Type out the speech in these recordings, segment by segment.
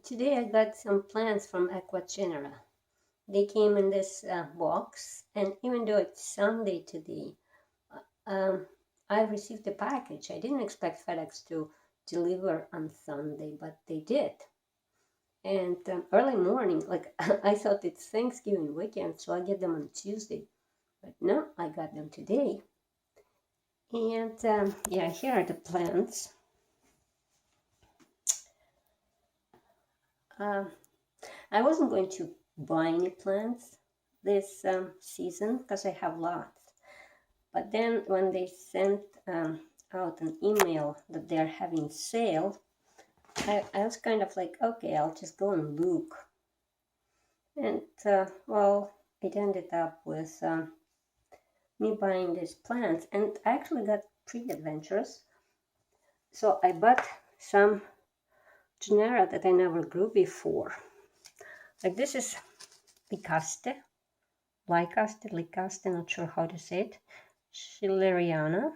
Today I got some plants from Ecuagenera. They came in this box, and even though it's Sunday today, I received the package. I didn't expect FedEx to deliver on Sunday, but they did. And early morning, like I thought it's Thanksgiving weekend, so I get them on Tuesday. But no, I got them today. And yeah, here are the plants. I wasn't going to buy any plants this season because I have lots. But then when they sent out an email that they're having sale, I was kind of like, okay, I'll just go and look. And well, it ended up with me buying these plants, and I actually got pretty adventurous. So I bought some genera that I never grew before. Like this is Lycaste, not sure how to say it, schilleriana.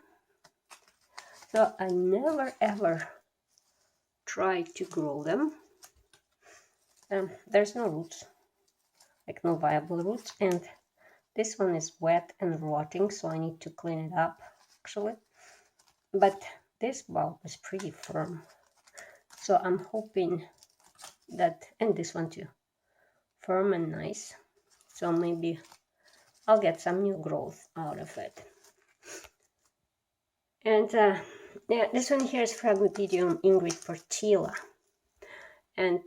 So I never ever tried to grow them. There's no roots, like no viable roots, and this one is wet and rotting, so I need to clean it up actually. But this bulb is pretty firm, so I'm hoping that, and this one too, firm and nice, so maybe I'll get some new growth out of it. And yeah, this one here is Phragmipedium Ingrid Portilla. And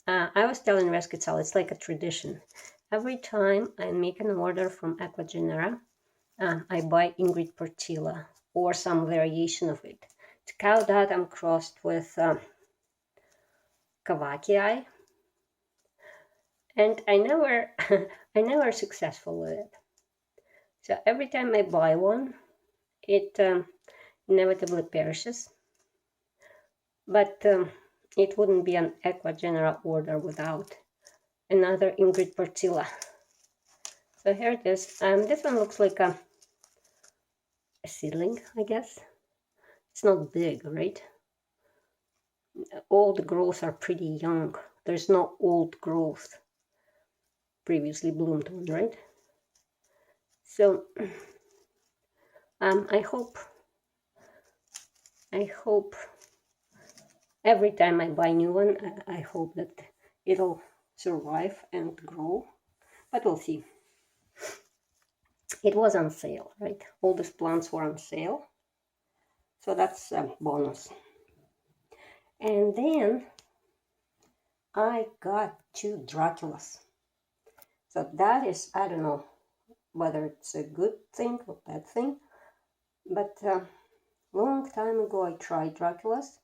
I was telling Rescuetal, it's like a tradition. Every time I make an order from Ecuagenera, I buy Ingrid Portilla or some variation of it. To cow that, I'm crossed with Cavacii, and I never successful with it. So every time I buy one, it inevitably perishes. But it wouldn't be an Ecuagenera order without another Ingrid Portilla. So here it is. This one looks like a seedling, I guess. It's not big, right? All the growths are pretty young. There's no old growth previously bloomed one, right? So I hope every time I buy a new one, I hope that it'll survive and grow, but we'll see. It was on sale, right? All these plants were on sale, so that's a bonus. And then I got 2 draculas. So that is, I don't know whether it's a good thing or bad thing, but long time ago I tried draculas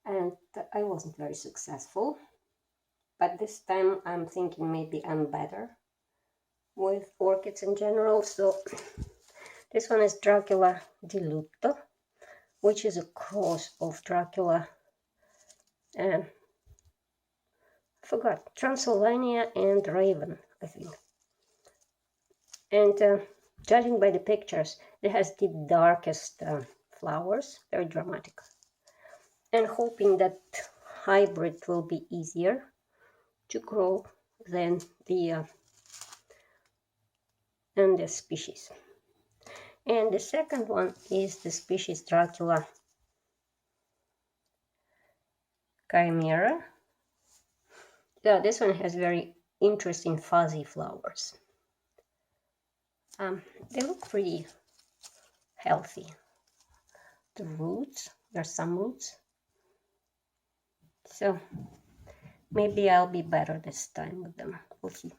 and I wasn't very successful. But this time I'm thinking maybe I'm better with orchids in general. So this one is Dracula D'Lutto, which is a cross of Dracula and I forgot, Transylvania and Raven, I think. And judging by the pictures, it has the darkest flowers, very dramatic. And hoping that hybrid will be easier to grow than the species. And the second one is the species Dracula chimaera. Yeah, this one has very interesting fuzzy flowers. They look pretty healthy. The roots, there's some roots. So maybe I'll be better this time with them. We'll see.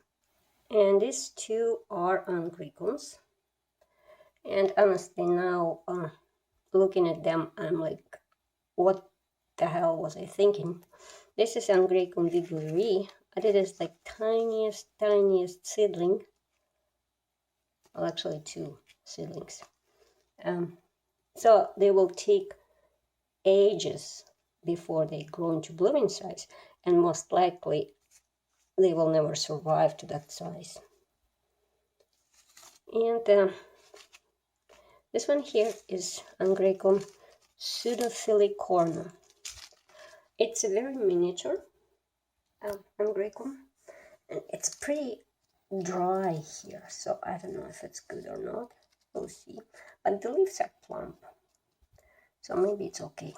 And these 2 are Angraecums. And honestly now, looking at them, I'm like, what the hell was I thinking? This is Angraecum viguieri, and it is like tiniest seedling. Well, actually 2 seedlings. So they will take ages before they grow into blooming size, and most likely they will never survive to that size. And this one here is Angraecum pseudophilicornu. It's a very miniature, Angraecum, and it's pretty dry here, so I don't know if it's good or not. We'll see. But the leaves are plump, so maybe it's okay.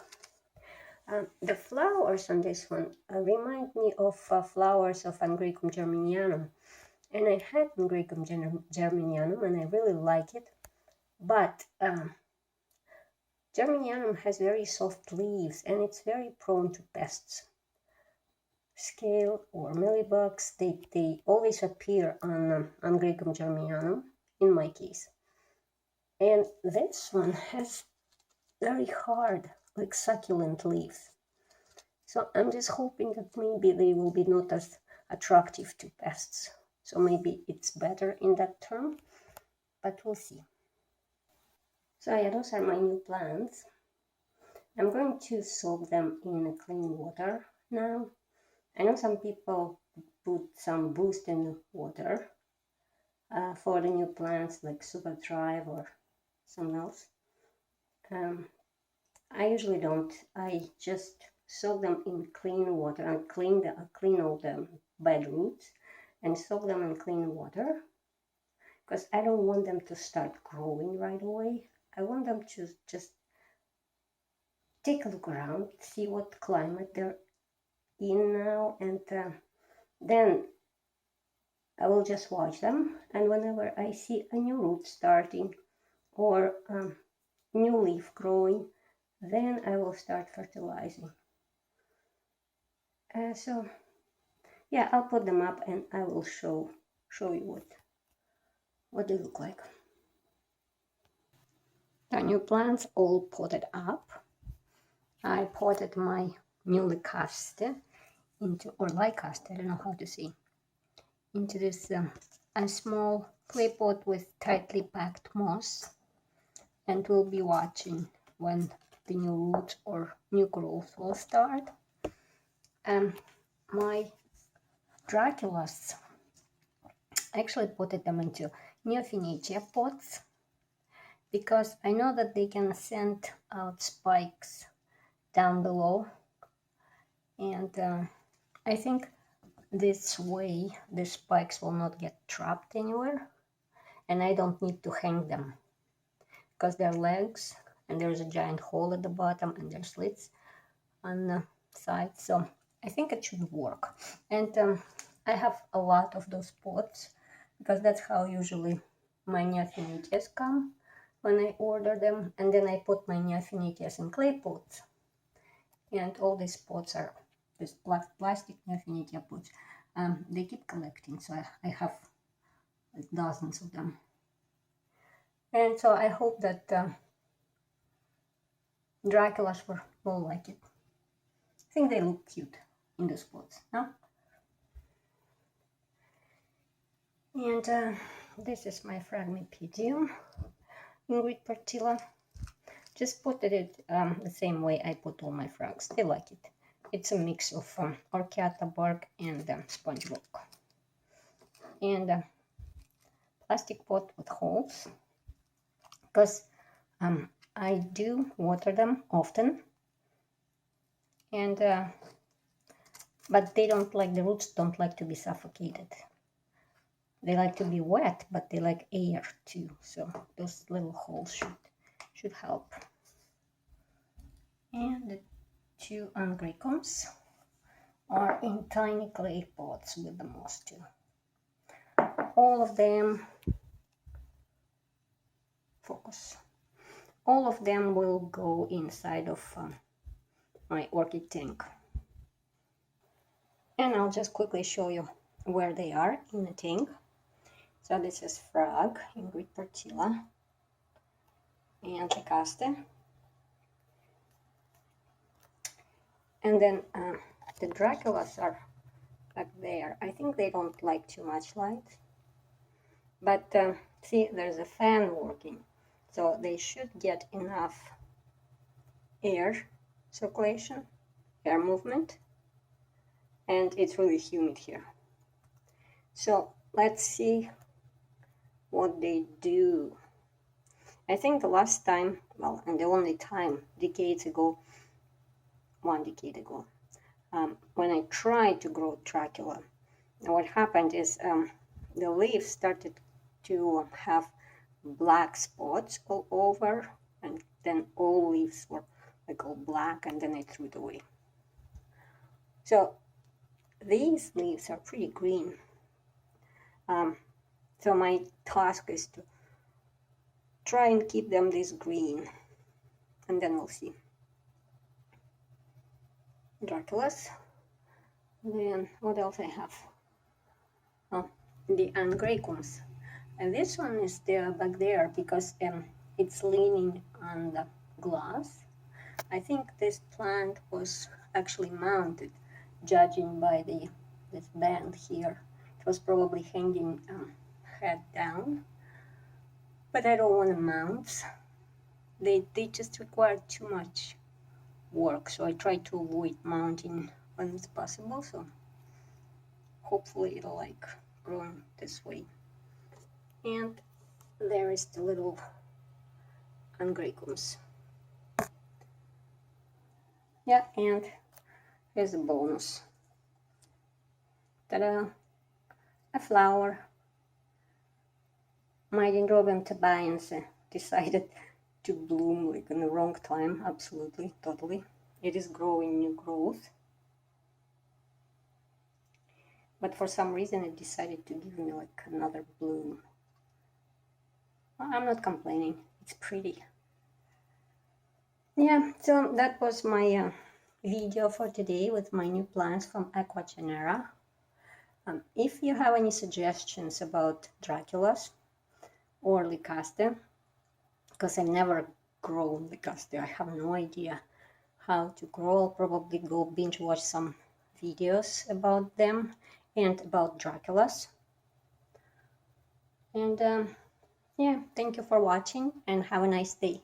The flowers on this one remind me of flowers of Angraecum germinianum. And I had Angraecum germinianum and I really like it. But germinianum has very soft leaves and it's very prone to pests. Scale or mealybugs, they always appear on Angraecum germinianum, in my case. And this one has very hard, like succulent leaves. So I'm just hoping that maybe they will be not as attractive to pests. So maybe it's better in that term, but we'll see. So yeah, those are my new plants. I'm going to soak them in clean water now. I know some people put some boost in water for the new plants like Super Thrive or something else. I usually don't. I just soak them in clean water and clean all the bad roots and soak them in clean water because I don't want them to start growing right away. I want them to just take a look around, see what climate they're in now, and then I will just watch them, and whenever I see a new root starting or new leaf growing, then I will start fertilizing. So yeah, I'll put them up and I will show you what they look like. The new plants all potted up. I potted my new Lycaste into, or Lycaste, I don't know how to say, into this a small clay pot with tightly packed moss, and we'll be watching when the new roots or new growth will start. My draculas, I actually potted them into Neophynetia pots because I know that they can send out spikes down below, and I think this way the spikes will not get trapped anywhere, and I don't need to hang them because they're legs and there's a giant hole at the bottom and there's slits on the side, so I think it should work. And I have a lot of those pots because that's how usually my Neophynetes come when I order them, and then I put my Neophynetes in clay pots, and all these pots are these plastic Neophynetia pots. They keep collecting, so I have like dozens of them, and so I hope that draculas will like it. I think they look cute in those pots, no? And this is my Phragmipedium Ingrid Portilla. Just put it the same way I put all my frags. They like it. It's a mix of orchiata bark and sponge rock. And plastic pot with holes, because I do water them often, and but they don't like, the roots don't like to be suffocated. They like to be wet, but they like air too, so those little holes should help. And the two Angraecums are in tiny clay pots with the moss too. All of them, focus, all of them will go inside of my orchid tank. And I'll just quickly show you where they are in the tank. So this is Frag, Ingrid Portilla, and Lycaste. And then the draculas are back there. I think they don't like too much light. But see, there's a fan working. So they should get enough air circulation, air movement. And it's really humid here. So let's see what they do. I think the last time, well, and the only time, 1 decade ago, when I tried to grow Dracula, what happened is the leaves started to have black spots all over, and then all leaves were like all black, and then I threw it away. So these leaves are pretty green. So my task is to try and keep them this green, and then we'll see. Draculas. Then what else I have? Oh, the Angraecums. And this one is there back there because it's leaning on the glass. I think this plant was actually mounted, judging by this band here. It was probably hanging head down. But I don't want to mount. They just require too much work, so I try to avoid mounting when it's possible. So hopefully it'll like grow this way. And there is the little Angraecums. Yeah, and here's a bonus. Ta-da! A flower. My Dendrobium tabayans decided to bloom like in the wrong time. Absolutely, totally. It is growing new growth. But for some reason it decided to give me like another bloom. Well, I'm not complaining. It's pretty. Yeah, so that was my video for today with my new plants from Ecuagenera. If you have any suggestions about Draculas or Lycaste, because I've never grown Lycaste, I have no idea how to grow. I'll probably go binge watch some videos about them and about Draculas. And yeah, thank you for watching and have a nice day.